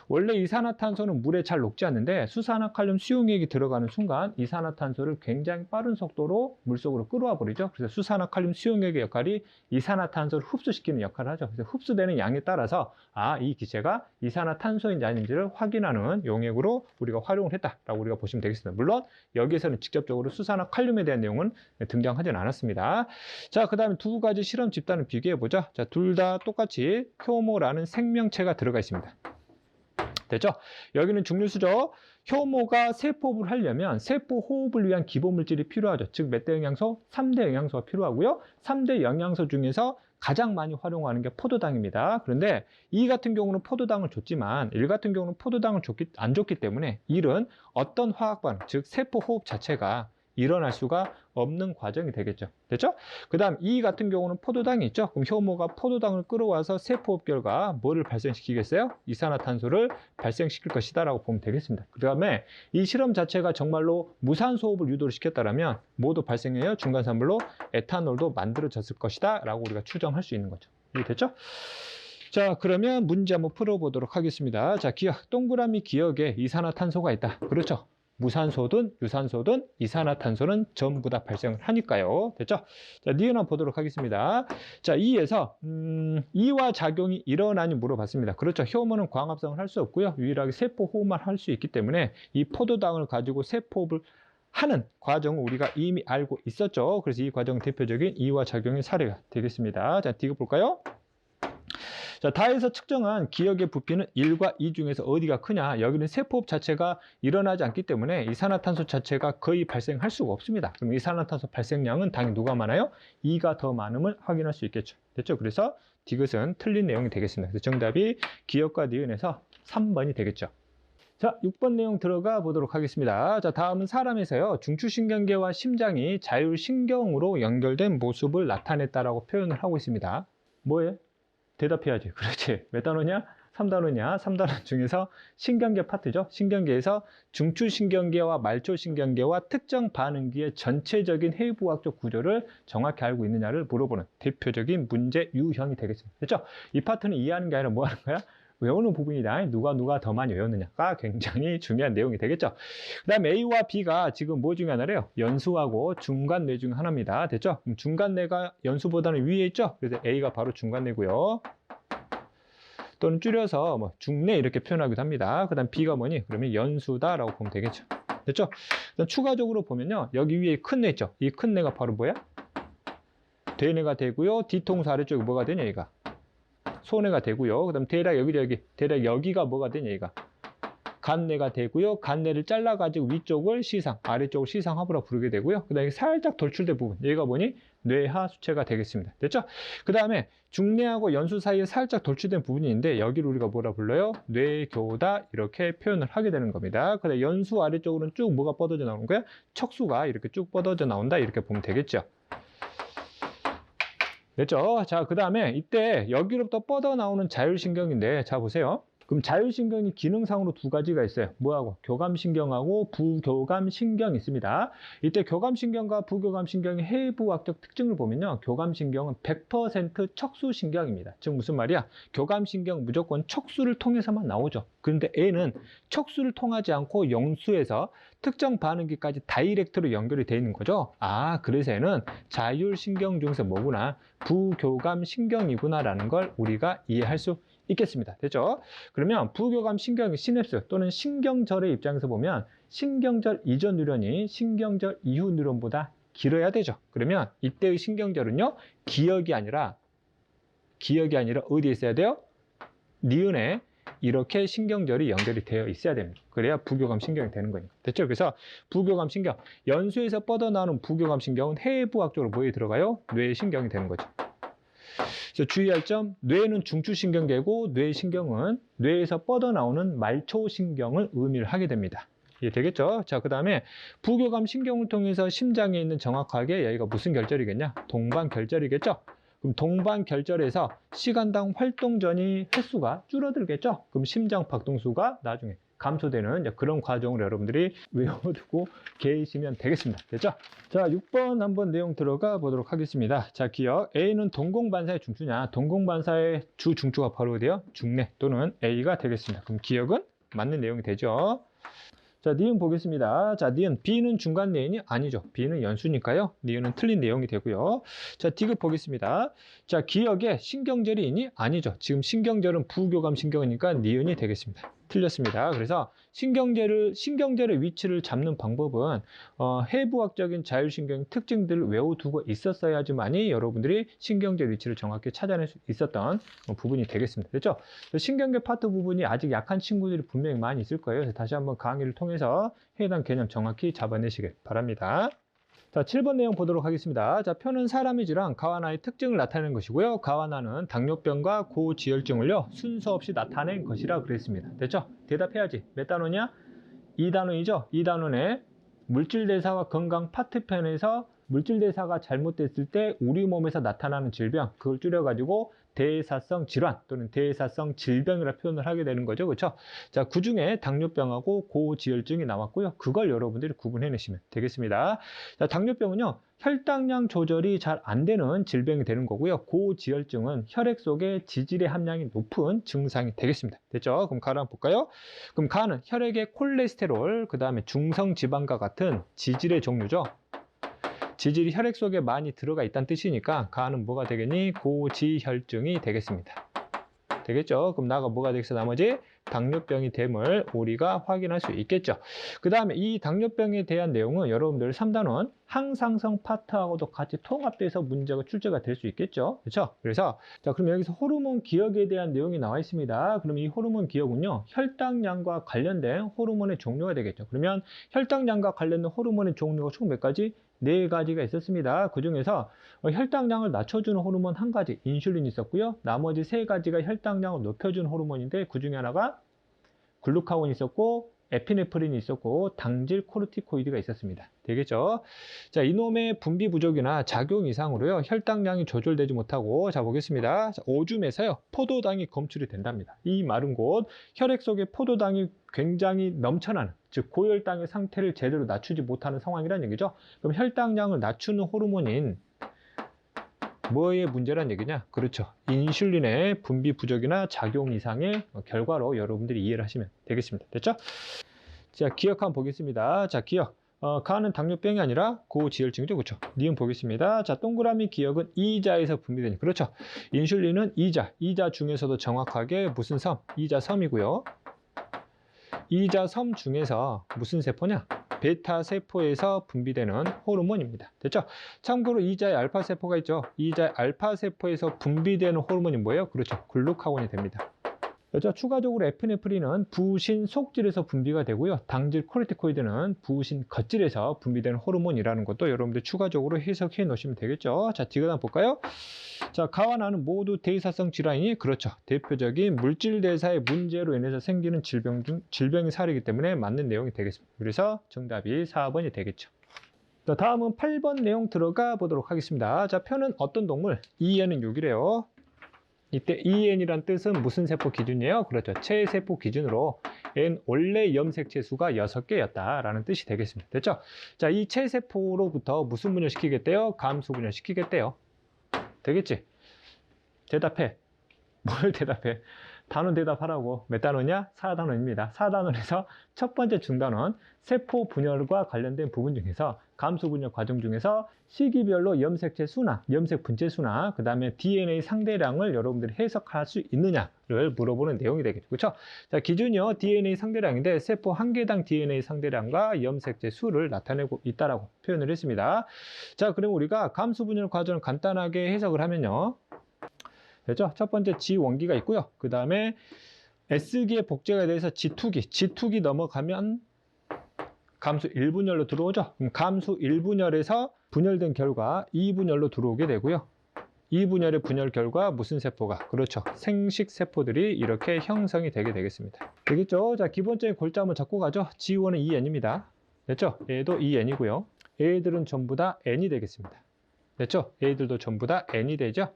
원래 이산화탄소는 물에 잘 녹지 않는데 수산화칼륨 수용액이 들어가는 순간 이산화탄소를 굉장히 빠른 속도로 물속으로 끌어와 버리죠. 그래서 수산화칼륨 수용액의 역할이 이산화탄소를 흡수시키는 역할을 하죠. 그래서 흡수되는 양에 따라서 이 기체가 이산화탄소인지 아닌지를 확인하는 용액으로 우리가 활용을 했다라고 우리가 보시면 되겠습니다. 물론 여기에서는 직접적으로 수산화칼륨에 대한 내용은 등장하지는 않았습니다. 자, 그 다음에 두 가지 실험 집단을 비교해 보죠. 자, 둘 다 똑같이 효모라는 생명체가 들어가 있습니다. 됐죠? 여기는 중류수죠. 효모가 세포호흡을 하려면 세포 호흡을 위한 기본 물질이 필요하죠. 즉 몇 대 영양소? 3대 영양소가 필요하고요. 3대 영양소 중에서 가장 많이 활용하는 게 포도당입니다. 그런데 이 같은 경우는 포도당을 줬지만 일 같은 경우는 포도당을 안 줬기 때문에 일은 어떤 화학 반응, 즉 세포 호흡 자체가 일어날 수가 없는 과정이 되겠죠. 됐죠? 그 다음 이 같은 경우는 포도당이 있죠. 그럼 효모가 포도당을 끌어와서 세포호흡 결과 뭐를 발생시키겠어요? 이산화탄소를 발생시킬 것이다 라고 보면 되겠습니다. 그 다음에 이 실험 자체가 정말로 무산소호흡을 유도를 시켰다면 뭐도 발생해요? 중간산물로 에탄올도 만들어졌을 것이다 라고 우리가 추정할 수 있는 거죠. 이해됐죠? 자, 그러면 문제 한번 풀어보도록 하겠습니다. 자, 기억, 동그라미 기억에 이산화탄소가 있다. 그렇죠? 무산소든 유산소든 이산화탄소는 전부 다 발생을 하니까요. 됐죠? 자, 니은 한번 보도록 하겠습니다. 자, 이에서 이와 작용이 일어나니 물어봤습니다. 그렇죠. 효모는 광합성을 할 수 없고요. 유일하게 세포 호흡만 할 수 있기 때문에 이 포도당을 가지고 세포호흡을 하는 과정을 우리가 이미 알고 있었죠. 그래서 이 과정은 대표적인 이와 작용의 사례가 되겠습니다. 자, 디귿 볼까요? 자, 다에서 측정한 기억의 부피는 1과 2 중에서 어디가 크냐? 여기는 세포호흡 자체가 일어나지 않기 때문에 이산화탄소 자체가 거의 발생할 수가 없습니다. 그럼 이산화탄소 발생량은 당연히 누가 많아요? 2가 더 많음을 확인할 수 있겠죠. 됐죠? 그래서 디귿은 틀린 내용이 되겠습니다. 그래서 정답이 기억과 니은에서 3번이 되겠죠. 자, 6번 내용 들어가 보도록 하겠습니다. 자, 다음은 사람에서요, 중추신경계와 심장이 자율신경으로 연결된 모습을 나타냈다라고 표현을 하고 있습니다. 뭐예요? 대답해야지. 그렇지. 몇 단원이야? 3단원이야. 3단원 중에서 신경계 파트죠. 신경계에서 중추신경계와 말초신경계와 특정 반응기의 전체적인 해부학적 구조를 정확히 알고 있느냐를 물어보는 대표적인 문제 유형이 되겠습니다. 됐죠? 이 파트는 이해하는 게 아니라 뭐 하는 거야? 외우는 부분이다. 누가 더 많이 외웠느냐가 굉장히 중요한 내용이 되겠죠. 그 다음에 A와 B가 지금 뭐 중에 하나래요? 연수하고 중간뇌 중 하나입니다. 됐죠? 그럼 중간뇌가 연수보다는 위에 있죠? 그래서 A가 바로 중간뇌고요. 또는 줄여서 뭐 중뇌 이렇게 표현하기도 합니다. 그 다음 B가 뭐니? 그러면 연수다라고 보면 되겠죠. 됐죠? 그다음 추가적으로 보면요. 여기 위에 큰 뇌 있죠? 이 큰 뇌가 바로 뭐야? 대뇌가 되고요. 뒤통수 아래쪽에 뭐가 되냐, 얘가? 소뇌가 되고요. 그 다음 대략 여기가 뭐가 되냐, 얘가? 간뇌가 되고요. 간뇌를 잘라가지고 위쪽을 시상, 아래쪽을 시상하부라 부르게 되고요. 그 다음에 살짝 돌출된 부분, 얘가 뭐니? 뇌하 수체가 되겠습니다. 됐죠? 그 다음에 중뇌하고 연수 사이에 살짝 돌출된 부분이 있는데 여기를 우리가 뭐라 불러요? 뇌교다 이렇게 표현을 하게 되는 겁니다. 그 다음에 연수 아래쪽으로는 쭉 뭐가 뻗어져 나오는 거야? 척수가 이렇게 쭉 뻗어져 나온다 이렇게 보면 되겠죠. 됐죠? 자, 그 다음에 이때 여기로부터 뻗어 나오는 자율신경인데, 자, 보세요. 그럼 자율신경이 기능상으로 두 가지가 있어요. 뭐하고? 교감신경하고 부교감신경이 있습니다. 이때 교감신경과 부교감신경의 해부학적 특징을 보면요. 교감신경은 100% 척수신경입니다. 즉 무슨 말이야? 교감신경 무조건 척수를 통해서만 나오죠. 그런데 A는 척수를 통하지 않고 영수에서 특정 반응기까지 다이렉트로 연결이 되어 있는 거죠. 아, 그래서 얘는 자율신경 중에서 뭐구나? 부교감신경이구나라는 걸 우리가 이해할 수 있겠습니다. 됐죠? 그러면 부교감 신경 시냅스 또는 신경절의 입장에서 보면 신경절 이전 뉴런이 신경절 이후 뉴런보다 길어야 되죠. 그러면 이때의 신경절은요, 기억이 아니라 어디에 있어야 돼요? 니은에 이렇게 신경절이 연결이 되어 있어야 됩니다. 그래야 부교감 신경이 되는 거니까. 됐죠? 그래서 부교감 신경, 연수에서 뻗어나오는 부교감 신경은 해부학적으로 뭐에 들어가요? 뇌신경이 되는 거죠. 그래서 주의할 점, 뇌는 중추신경계고 뇌신경은 뇌에서 뻗어나오는 말초신경을 의미를 하게 됩니다. 이해되겠죠? 자, 그 다음에 부교감 신경을 통해서 심장에 있는 정확하게 여기가 무슨 결절이겠냐? 동반결절이겠죠? 그럼 동반결절에서 시간당 활동 전이 횟수가 줄어들겠죠? 그럼 심장 박동수가 나중에 감소되는 그런 과정을 여러분들이 외워두고 계시면 되겠습니다. 됐죠? 자, 6번 한번 내용 들어가 보도록 하겠습니다. 자, 기억. A는 동공반사의 중추냐? 동공반사의 주 중추가 바로 어디요? 중뇌 또는 A가 되겠습니다. 그럼 기억은 맞는 내용이 되죠. 자, 니은 보겠습니다. 자, 니은 B는 중간뇌인이 아니죠. B는 연수니까요. 니은은 틀린 내용이 되고요. 자, D급 보겠습니다. 자, 기억에 신경절이 있니? 아니죠. 지금 신경절은 부교감 신경이니까 니은이 되겠습니다. 틀렸습니다. 그래서 신경절의 위치를 잡는 방법은 해부학적인 자율신경 특징들을 외워두고 있었어야지만이 여러분들이 신경절 위치를 정확히 찾아낼 수 있었던 부분이 되겠습니다. 됐죠? 신경계 파트 부분이 아직 약한 친구들이 분명히 많이 있을 거예요. 그래서 다시 한번 강의를 통해서 해당 개념 정확히 잡아내시길 바랍니다. 자, 7번 내용 보도록 하겠습니다. 자, 표는 사람의 질환, 가와나의 특징을 나타내는 것이고요. 가와나는 당뇨병과 고지혈증을요, 순서 없이 나타낸 것이라 그랬습니다. 됐죠? 대답해야지. 몇 단원이야? 2단원이죠? 2단원에 물질대사와 건강 파트편에서 물질대사가 잘못됐을 때 우리 몸에서 나타나는 질병, 그걸 줄여가지고 대사성 질환 또는 대사성 질병이라 표현을 하게 되는 거죠. 그렇죠? 자, 그중에 당뇨병하고 고지혈증이 나왔고요. 그걸 여러분들이 구분해내시면 되겠습니다. 자, 당뇨병은요, 혈당량 조절이 잘 안 되는 질병이 되는 거고요. 고지혈증은 혈액 속에 지질의 함량이 높은 증상이 되겠습니다. 됐죠? 그럼 가를 한번 볼까요? 그럼 가는 혈액의 콜레스테롤, 그 다음에 중성지방과 같은 지질의 종류죠. 지질이 혈액 속에 많이 들어가 있다는 뜻이니까 가는 뭐가 되겠니? 고지혈증이 되겠습니다. 되겠죠? 그럼 나가 뭐가 되겠어? 나머지 당뇨병이 됨을 우리가 확인할 수 있겠죠. 그 다음에 이 당뇨병에 대한 내용은 여러분들 3단원 항상성 파트하고도 같이 통합돼서 문제가 출제가 될 수 있겠죠. 그렇죠? 그래서 자, 그럼 여기서 호르몬 기억에 대한 내용이 나와 있습니다. 그럼 이 호르몬 기억은요, 혈당량과 관련된 호르몬의 종류가 되겠죠. 그러면 혈당량과 관련된 호르몬의 종류가 총 몇 가지? 4가지가 있었습니다. 그 중에서 혈당량을 낮춰주는 호르몬 1가지, 인슐린이 있었고요. 나머지 3가지가 혈당량을 높여주는 호르몬인데 그 중에 하나가 글루카곤이 있었고 에피네프린이 있었고 당질 코르티코이드가 있었습니다. 되겠죠? 자, 이놈의 분비 부족이나 작용 이상으로요, 혈당량이 조절되지 못하고, 자, 보겠습니다. 자, 오줌에서요, 포도당이 검출이 된답니다. 이 말은 곧 혈액 속에 포도당이 굉장히 넘쳐나는, 즉 고혈당의 상태를 제대로 낮추지 못하는 상황이라는 얘기죠. 그럼 혈당량을 낮추는 호르몬인 뭐의 문제란 얘기냐? 그렇죠. 인슐린의 분비 부족이나 작용 이상의 결과로 여러분들이 이해를 하시면 되겠습니다. 됐죠? 자, 기억 한번 보겠습니다. 자, 기억. 가는 당뇨병이 아니라 고지혈증이죠. 그렇죠? 니은 보겠습니다. 자, 동그라미 기억은 이자에서 분비되니. 그렇죠. 인슐린은 이자 중에서도 정확하게 무슨 섬? 이자섬이고요. 이자섬 중에서 무슨 세포냐? 베타 세포에서 분비되는 호르몬입니다. 됐죠? 참고로 이자의 알파 세포가 있죠. 이자의 알파 세포에서 분비되는 호르몬이 뭐예요? 그렇죠. 글루카곤이 됩니다. 그렇죠? 추가적으로 에피네프린은 부신 속질에서 분비가 되고요. 당질 코르티코이드는 부신 겉질에서 분비되는 호르몬이라는 것도 여러분들 추가적으로 해석해 놓으시면 되겠죠. 자, 디귿 한번 볼까요? 자, 가와 나는 모두 대사성 질환이, 그렇죠, 대표적인 물질 대사의 문제로 인해서 생기는 질병의 사례이기 때문에 맞는 내용이 되겠습니다. 그래서 정답이 4번이 되겠죠. 자, 다음은 8번 내용 들어가 보도록 하겠습니다. 자, 표는 어떤 동물? EN은 6이래요. 이때 EN이란 뜻은 무슨 세포 기준이에요? 그렇죠. 체세포 기준으로 N 원래 염색체 수가 6개였다라는 뜻이 되겠습니다. 됐죠? 자, 이 체세포로부터 무슨 분열시키겠대요? 감수 분열시키겠대요. 되겠지? 대답해. 뭘 대답해? 단원 대답하라고. 몇 단원이야? 4단원입니다. 4단원에서 첫 번째 중단원, 세포 분열과 관련된 부분 중에서 감수 분열 과정 중에서 시기별로 염색체 수나 염색 분체 수나 그 다음에 DNA 상대량을 여러분들이 해석할 수 있느냐를 물어보는 내용이 되겠죠. 그렇죠? 자, 기준이요, DNA 상대량인데 세포 한 개당 DNA 상대량과 염색체 수를 나타내고 있다라고 표현을 했습니다. 자, 그럼 우리가 감수 분열 과정을 간단하게 해석을 하면요, 됐죠? 첫 번째 G1기가 있고요. 그 다음에 S기의 복제가 돼서 G2기 넘어가면 감수 1분열로 들어오죠. 그럼 감수 1분열에서 분열된 결과 2분열로 들어오게 되고요. 2분열의 분열 결과 무슨 세포가? 그렇죠. 생식 세포들이 이렇게 형성이 되게 되겠습니다. 되겠죠? 자, 기본적인 골자 한번 잡고 가죠. G1은 EN입니다. 됐죠? 얘도 EN이고요. 얘들은 전부 다 N이 되겠습니다. 됐죠? 얘들도 전부 다 N이 되죠?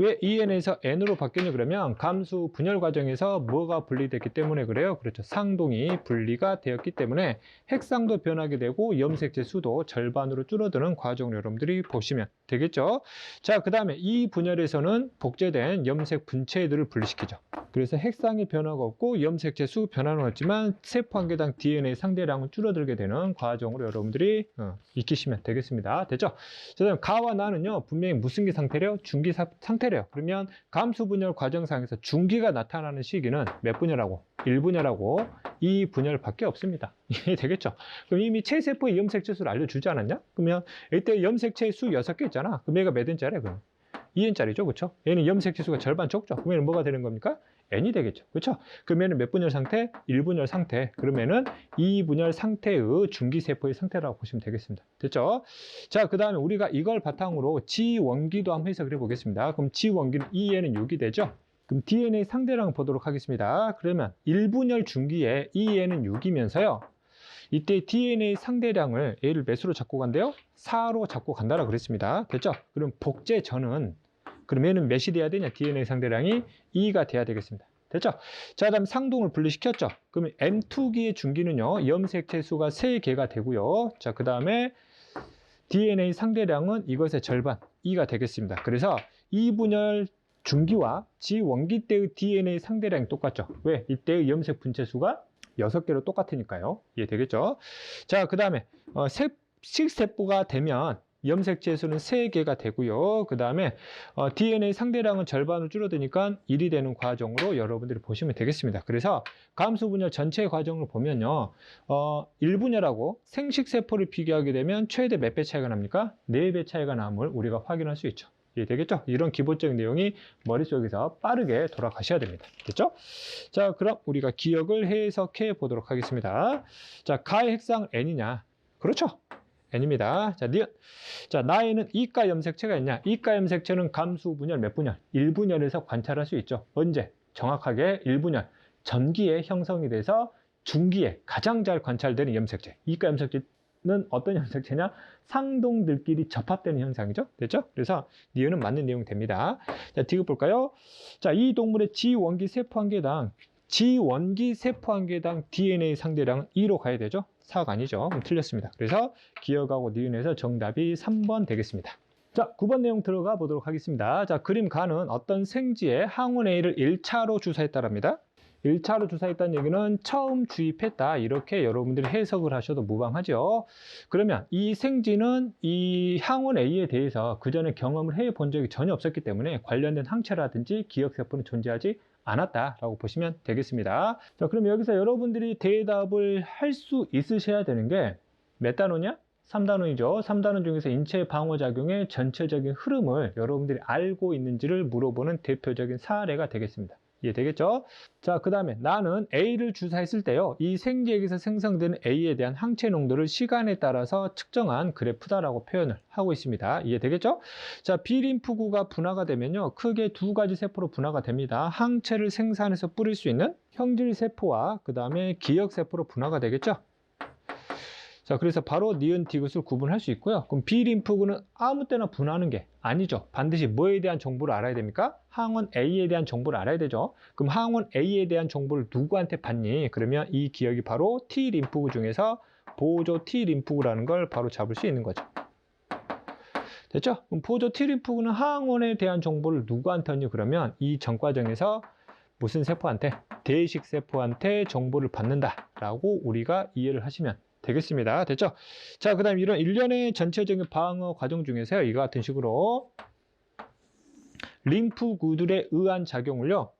왜 EN에서 N으로 바뀌냐 그러면 감수 분열 과정에서 뭐가 분리됐기 때문에 그래요. 그렇죠. 상동이 분리가 되었기 때문에 핵상도 변하게 되고 염색체 수도 절반으로 줄어드는 과정을 여러분들이 보시면 되겠죠. 자, 그 다음에 이 분열에서는 복제된 염색 분체들을 분리시키죠. 그래서 핵상의 변화가 없고 염색체 수 변화는 없지만 세포 한 개당 DNA 상대량은 줄어들게 되는 과정으로 여러분들이 익히시면 되겠습니다. 됐죠? 자, 그다음 가와 나는요, 분명히 무슨 기 상태래요? 중기 상태래요. 그러면 감수 분열 과정상에서 중기가 나타나는 시기는 몇 분열하고? 1분열하고 2분열밖에 없습니다. 이해되겠죠? 그럼 이미 체세포의 염색체 수를 알려주지 않았냐? 그러면 이때 염색체 수 6개 있잖아. 그럼 얘가 몇 N짜리야? 그럼 2N짜리죠. 그렇죠? 얘는 염색체 수가 절반 적죠. 그러면 뭐가 되는 겁니까? N이 되겠죠. 그렇죠? 그러면 몇 분열 상태? 1분열 상태. 그러면은 2분열 상태의 중기세포의 상태라고 보시면 되겠습니다. 됐죠? 자, 그 다음에 우리가 이걸 바탕으로 G1기도 한번 해석을 해보겠습니다. 그럼 G1기는 EN은 6이 되죠? 그럼 DNA 상대량을 보도록 하겠습니다. 그러면 1분열 중기에 EN은 6이면서요. 이때 DNA 상대량을 A를 몇으로 잡고 간대요? 4로 잡고 간다라고 그랬습니다. 됐죠? 그럼 복제 전은 그러면은 몇이 돼야 되냐? DNA 상대량이 2가 돼야 되겠습니다. 됐죠? 자, 그다음 상동을 분리시켰죠? 그러면 M2기의 중기는요, 염색체 수가 3개가 되고요. 자, 그 다음에 DNA 상대량은 이것의 절반, 2가 되겠습니다. 그래서 2분열 중기와 G1기 때의 DNA 상대량이 똑같죠? 왜? 이때의 염색 분체 수가 6개로 똑같으니까요. 이해되겠죠? 자, 그 다음에 식세포가 되면 염색체 수는 3개가 되고요. 그 다음에 DNA 상대량은 절반으로 줄어드니까 1이 되는 과정으로 여러분들이 보시면 되겠습니다. 그래서 감수 분열 전체 과정을 보면요, 1분열하고 생식세포를 비교하게 되면 최대 몇 배 차이가 납니까? 4배 차이가 남을 우리가 확인할 수 있죠. 되겠죠? 이런 기본적인 내용이 머릿속에서 빠르게 돌아가셔야 됩니다. 됐죠? 자, 그럼 우리가 기억을 해석해 보도록 하겠습니다. 자, 가의 핵상 N이냐? 그렇죠? N입니다. 자, 니은. 자, 나에는 이가 염색체가 있냐? 이가 염색체는 감수 분열 몇 분열? 1분열에서 관찰할 수 있죠. 언제? 정확하게 1분열. 전기에 형성이 돼서 중기에 가장 잘 관찰되는 염색체. 이가 염색체는 어떤 염색체냐? 상동들끼리 접합되는 현상이죠. 됐죠? 그래서 니은은 맞는 내용 됩니다. 자, 디귿 볼까요? 자, 이 동물의 지원기 세포 한 개당 DNA 상대량은 2로 가야 되죠? 4가 아니죠. 그럼 틀렸습니다. 그래서 기억하고 니은에서 정답이 3번 되겠습니다. 자, 9번 내용 들어가 보도록 하겠습니다. 자, 그림 가는 어떤 생지에 항원 A를 1차로 주사했다랍니다. 1차로 주사했다는 얘기는 처음 주입했다. 이렇게 여러분들이 해석을 하셔도 무방하죠. 그러면 이 생지는 이 항원 A에 대해서 그 전에 경험을 해본 적이 전혀 없었기 때문에 관련된 항체라든지 기억세포는 존재하지 않았다라고 보시면 되겠습니다. 자, 그럼 여기서 여러분들이 대답을 할 수 있으셔야 되는 게 몇 단원이야? 3단원이죠. 3단원 중에서 인체 방어작용의 전체적인 흐름을 여러분들이 알고 있는지를 물어보는 대표적인 사례가 되겠습니다. 이해되겠죠? 자, 그 다음에 나는 A를 주사했을 때요, 이 생지액에서 생성되는 A에 대한 항체 농도를 시간에 따라서 측정한 그래프다라고 표현을 하고 있습니다. 이해되겠죠? 자, B림프구가 분화가 되면요, 크게 두 가지 세포로 분화가 됩니다. 항체를 생산해서 뿌릴 수 있는 형질세포와 그 다음에 기억세포로 분화가 되겠죠? 자, 그래서 바로 니은, 디귿을 구분할 수 있고요. 그럼 B림프구는 아무 때나 분화하는 게 아니죠. 반드시 뭐에 대한 정보를 알아야 됩니까? 항원 A에 대한 정보를 알아야 되죠. 그럼 항원 A에 대한 정보를 누구한테 받니? 그러면 이 기억이 바로 T림프구 중에서 보조 T림프구라는 걸 바로 잡을 수 있는 거죠. 됐죠? 그럼 보조 T림프구는 항원에 대한 정보를 누구한테 얻니? 그러면 이 전 과정에서 무슨 세포한테? 대식 세포한테 정보를 받는다라고 우리가 이해를 하시면 되겠습니다. 됐죠? 자, 그 다음 이런 일련의 전체적인 방어 과정 중에서요, 이와 같은 식으로 림프구들에 의한 작용을요,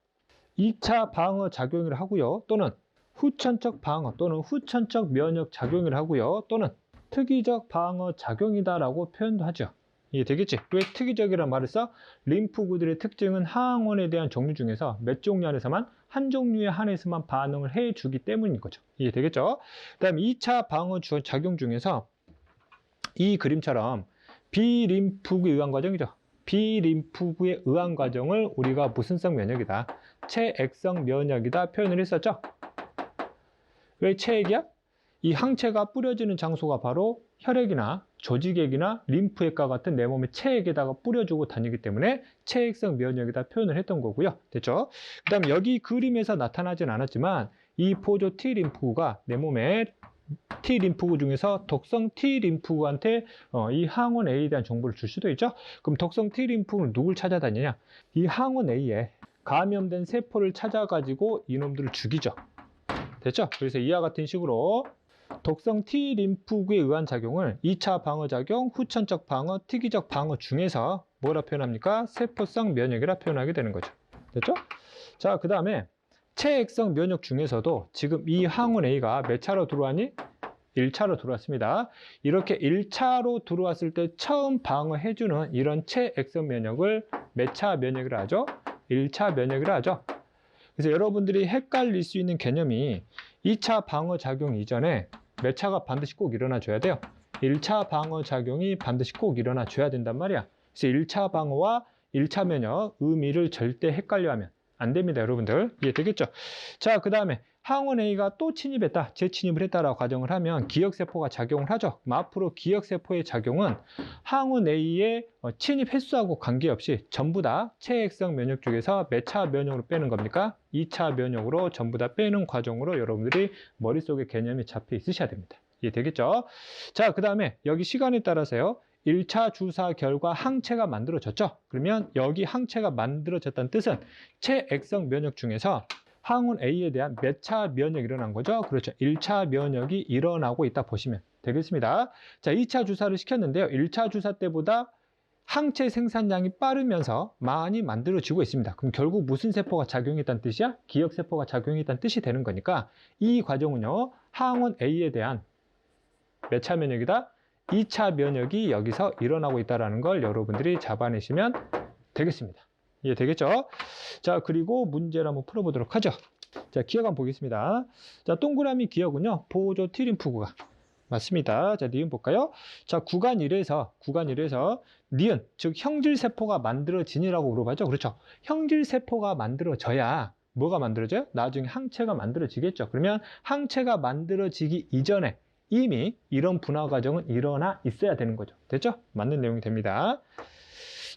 2차 방어 작용을 하고요, 또는 후천적 방어 또는 후천적 면역 작용을 하고요, 또는 특이적 방어 작용이다라고 표현도 하죠. 이해 되겠지? 왜 특이적이라는 말을 써? 림프구들의 특징은 항원에 대한 종류 중에서 몇 종류 안에서만 한 종류에 한해서만 반응을 해주기 때문인 거죠. 이해 되겠죠? 그 다음 2차 방어 작용 중에서 이 그림처럼 비림프구에 의한 과정이죠. 비림프구에 의한 과정을 우리가 무슨성 면역이다, 체액성 면역이다 표현을 했었죠. 왜 체액이야? 이 항체가 뿌려지는 장소가 바로 혈액이나 조직액이나 림프액과 같은 내 몸의 체액에다가 뿌려주고 다니기 때문에 체액성 면역이다 표현을 했던 거고요. 됐죠? 그 다음 여기 그림에서 나타나진 않았지만 이 보조 T림프구가 내 몸의 T림프구 중에서 독성 T림프구한테 이 항원 A에 대한 정보를 줄 수도 있죠. 그럼 독성 T림프구는 누굴 찾아다니냐? 이 항원 A에 감염된 세포를 찾아가지고 이놈들을 죽이죠. 됐죠? 그래서 이와 같은 식으로 독성 T림프구에 의한 작용을 2차 방어작용, 후천적 방어, 특이적 방어 중에서 뭐라 표현합니까? 세포성 면역이라 표현하게 되는 거죠. 됐죠? 자, 그 다음에 체액성 면역 중에서도 지금 이 항원 A가 몇 차로 들어왔니? 1차로 들어왔습니다. 이렇게 1차로 들어왔을 때 처음 방어해주는 이런 체액성 면역을 몇 차 면역이라 하죠? 1차 면역이라 하죠. 그래서 여러분들이 헷갈릴 수 있는 개념이 2차 방어작용 이전에 몇 차가 반드시 꼭 일어나줘야 돼요. 1차 방어작용이 반드시 꼭 일어나줘야 된단 말이야. 그래서 1차 방어와 1차 면역 의미를 절대 헷갈려하면 안 됩니다, 여러분들. 이해되겠죠? 자, 그 다음에 항원 A가 또 침입했다, 재침입을 했다라고 가정을 하면 기억세포가 작용을 하죠. 그럼 앞으로 기억세포의 작용은 항원 A의 침입 횟수하고 관계없이 전부 다 체액성 면역 중에서 몇 차 면역으로 빼는 겁니까? 2차 면역으로 전부 다 빼는 과정으로 여러분들이 머릿속에 개념이 잡혀 있으셔야 됩니다. 이해되겠죠? 자, 그 다음에 여기 시간에 따라서요, 1차 주사 결과 항체가 만들어졌죠. 그러면 여기 항체가 만들어졌다는 뜻은 체액성 면역 중에서 항원 A에 대한 몇 차 면역이 일어난 거죠. 그렇죠. 1차 면역이 일어나고 있다 보시면 되겠습니다. 자, 2차 주사를 시켰는데요. 1차 주사 때보다 항체 생산량이 빠르면서 많이 만들어지고 있습니다. 그럼 결국 무슨 세포가 작용했다는 뜻이야? 기억세포가 작용했다는 뜻이 되는 거니까 이 과정은요, 항원 A에 대한 몇 차 면역이다? 2차 면역이 여기서 일어나고 있다는 걸 여러분들이 잡아내시면 되겠습니다. 이해되겠죠? 자, 그리고 문제를 한번 풀어보도록 하죠. 자, 기억 한번 보겠습니다. 자, 동그라미 기억은요, 보조 T림프구가 맞습니다. 자, 니은 볼까요? 자, 구간 1에서 니은, 즉 형질세포가 만들어지니라고 물어봐죠. 그렇죠. 형질세포가 만들어져야 뭐가 만들어져요? 나중에 항체가 만들어지겠죠. 그러면 항체가 만들어지기 이전에 이미 이런 분화 과정은 일어나 있어야 되는 거죠. 됐죠? 맞는 내용이 됩니다.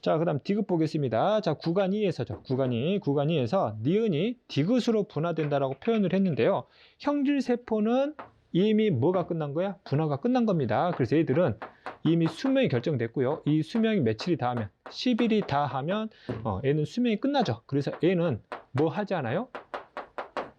자, 그 다음 디귿 보겠습니다. 자, 구간 2에서죠. 구간 2에서 니은이 디귿으로 분화된다라고 표현을 했는데요. 형질세포는 이미 뭐가 끝난 거야? 분화가 끝난 겁니다. 그래서 얘들은 이미 수명이 결정됐고요. 이 수명이 며칠이 다하면 10일이 다하면 얘는 수명이 끝나죠. 그래서 얘는 뭐 하지 않아요?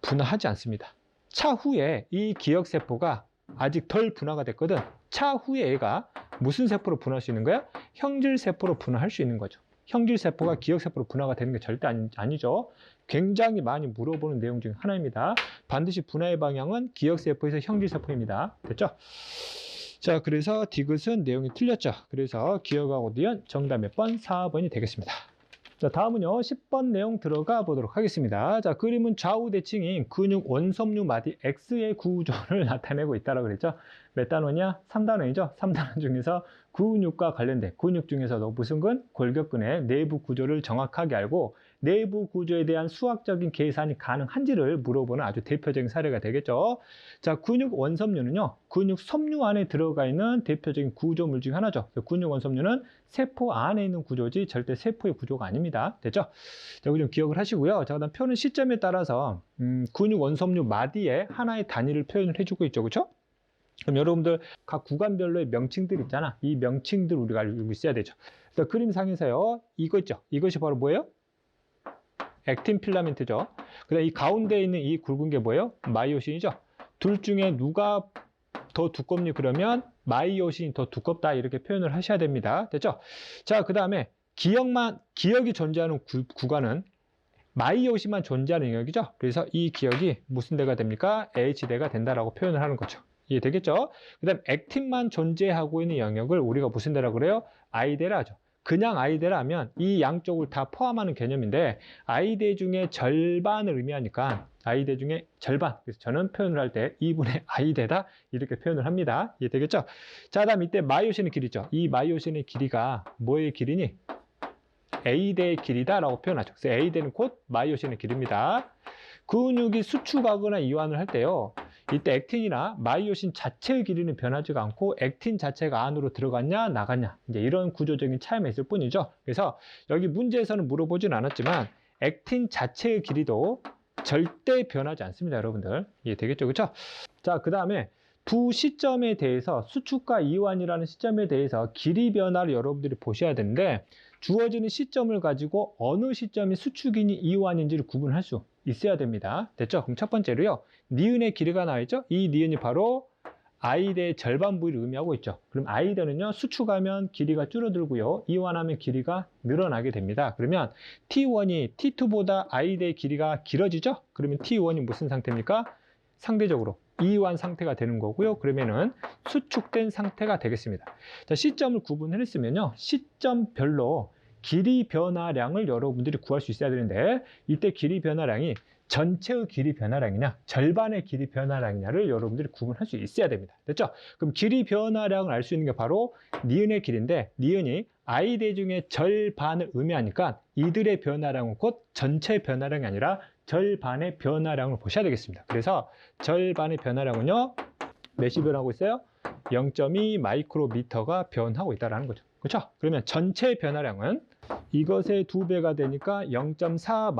분화하지 않습니다. 차후에 이 기억세포가 아직 덜 분화가 됐거든. 차후에 얘가 무슨 세포로 분화할 수 있는 거야? 형질세포로 분화할 수 있는 거죠. 형질세포가 기억세포로 분화가 되는 게 절대 아니죠. 굉장히 많이 물어보는 내용 중 하나입니다. 반드시 분화의 방향은 기억세포에서 형질세포입니다. 됐죠? 자, 그래서 디귿은 내용이 틀렸죠. 그래서 기억하고 니은 정답 몇 번? 4번이 되겠습니다. 자, 다음은요, 10번 내용 들어가 보도록 하겠습니다. 자, 그림은 좌우 대칭인 근육 원섬유 마디 X의 구조를 나타내고 있다고 그랬죠. 몇 단원이야? 3단원이죠. 3단원 중에서 근육과 관련된 근육 중에서도 무슨 근? 골격근의 내부 구조를 정확하게 알고 내부 구조에 대한 수학적인 계산이 가능한지를 물어보는 아주 대표적인 사례가 되겠죠. 자, 근육 원섬유는요, 근육 섬유 안에 들어가 있는 대표적인 구조물 중 하나죠. 근육 원섬유는 세포 안에 있는 구조지 절대 세포의 구조가 아닙니다. 됐죠? 자, 이거 좀 기억을 하시고요. 자, 그다음 표는 시점에 따라서 근육 원섬유 마디에 하나의 단위를 표현을 해주고 있죠. 그렇죠? 그럼 여러분들 각 구간별로의 명칭들 있잖아. 이 명칭들 우리가 알고 있어야 되죠. 그래서 그림상에서요, 이거 있죠. 이것이 바로 뭐예요? 액틴 필라멘트죠. 그다음 이 가운데 있는 이 굵은 게 뭐예요? 마이오신이죠. 둘 중에 누가 더 두껍니? 그러면 마이오신이 더 두껍다 이렇게 표현을 하셔야 됩니다. 됐죠? 자, 그 다음에 기억이 존재하는 구간은 마이오신만 존재하는 영역이죠. 그래서 이 기억이 무슨 대가 됩니까? H대가 된다라고 표현을 하는 거죠. 이해되겠죠? 그 다음 액틴만 존재하고 있는 영역을 우리가 무슨 대라고 그래요? I대라 하죠. 그냥 I대라 하면 이 양쪽을 다 포함하는 개념인데 I대 중에 절반을 의미하니까 I대 중에 절반. 그래서 저는 표현을 할 때 2분의 I대다 이렇게 표현을 합니다. 이해되겠죠? 자, 다음 이때 마이오신의 길이죠. 이 마이오신의 길이가 뭐의 길이니? A대의 길이다라고 표현하죠. 그래서 A대는 곧 마이오신의 길입니다. 근육이 수축하거나 이완을 할 때요. 이때 액틴이나 마이오신 자체의 길이는 변하지가 않고 액틴 자체가 안으로 들어갔냐 나갔냐 이제 이런 구조적인 차이만 있을 뿐이죠. 그래서 여기 문제에서는 물어보진 않았지만 액틴 자체의 길이도 절대 변하지 않습니다. 여러분들 이해되겠죠? 그렇죠? 자, 그 다음에 두 시점에 대해서 수축과 이완이라는 시점에 대해서 길이 변화를 여러분들이 보셔야 되는데 주어지는 시점을 가지고 어느 시점이 수축이니 이완인지를 구분할 수 있어야 됩니다. 됐죠? 그럼 첫 번째로요. 니은의 길이가 나와 있죠? 이 니은이 바로 I대의 절반 부위를 의미하고 있죠. 그럼 I대는요. 수축하면 길이가 줄어들고요. 이완하면 길이가 늘어나게 됩니다. 그러면 T1이 T2보다 I대의 길이가 길어지죠? 그러면 T1이 무슨 상태입니까? 상대적으로 이완 상태가 되는 거고요. 그러면은 수축된 상태가 되겠습니다. 자, 시점을 구분을 했으면요. 시점별로 길이 변화량을 여러분들이 구할 수 있어야 되는데 이때 길이 변화량이 전체의 길이 변화량이냐 절반의 길이 변화량이냐를 여러분들이 구분할 수 있어야 됩니다. 됐죠? 그럼 길이 변화량을 알 수 있는 게 바로 니은의 길인데 니은이 I대 중에 절반을 의미하니까 이들의 변화량은 곧 전체 변화량이 아니라 절반의 변화량을 보셔야 되겠습니다. 그래서 절반의 변화량은요. 몇이 변하고 있어요? 0.2 마이크로미터가 변하고 있다는 거죠. 그렇죠? 그러면 전체 변화량은 이것의 2배가 되니까 0.4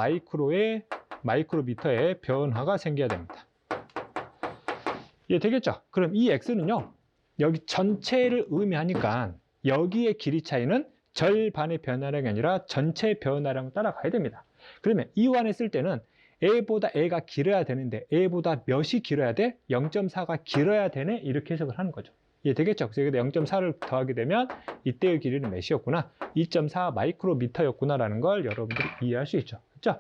마이크로미터의 변화가 생겨야 됩니다. 이해 되겠죠? 그럼 이 X는요. 여기 전체를 의미하니까 여기의 길이 차이는 절반의 변화량이 아니라 전체 변화량을 따라가야 됩니다. 그러면 이완했을 때는 A보다 A가 길어야 되는데 A보다 몇이 길어야 돼? 0.4가 길어야 되네? 이렇게 해석을 하는 거죠. 이해되겠죠? 그래서 0.4를 더하게 되면 이때의 길이는 몇이었구나? 2.4 마이크로미터였구나라는 걸 여러분들이 이해할 수 있죠. 됐죠?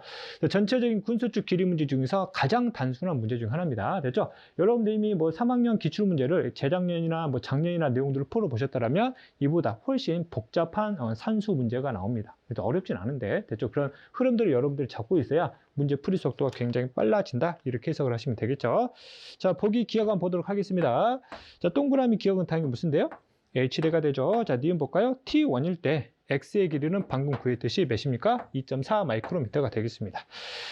전체적인 군수축 길이 문제 중에서 가장 단순한 문제 중 하나입니다. 됐죠? 여러분들 이미 뭐 3학년 기출문제를 재작년이나 뭐 작년이나 내용들을 풀어보셨다면 이보다 훨씬 복잡한 산수 문제가 나옵니다. 그래도 어렵진 않은데 됐죠? 그런 흐름들을 여러분들이 잡고 있어야 문제 풀이 속도가 굉장히 빨라진다. 이렇게 해석을 하시면 되겠죠. 자, 보기 기억 한번 보도록 하겠습니다. 자, 동그라미 기억은 당연히 무슨데요? H대가 되죠. 자, 니은 볼까요? T1일 때 X의 길이는 방금 구했듯이 몇입니까? 2.4 마이크로미터가 되겠습니다.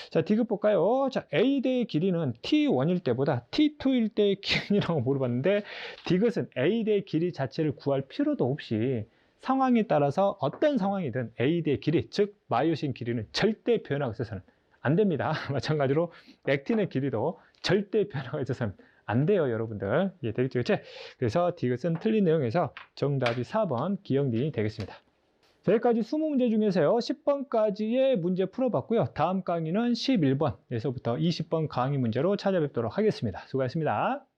자, 디귿 볼까요? 자, A대의 길이는 T1일 때보다 T2일 때의 길이라고 물어봤는데, 디귿은 A대의 길이 자체를 구할 필요도 없이 상황에 따라서 어떤 상황이든 A대의 길이, 즉 마이오신 길이는 절대 변화가 있어서는 안 됩니다. 마찬가지로 액틴의 길이도 절대 변화가 있어서는 안 돼요, 여러분들. 이해되겠죠? 그치? 그래서 디귿은 틀린 내용에서 정답이 4번 기형딘이 되겠습니다. 자, 여기까지 20문제 중에서요, 10번까지의 문제 풀어봤고요. 다음 강의는 11번에서부터 20번 강의 문제로 찾아뵙도록 하겠습니다. 수고하셨습니다.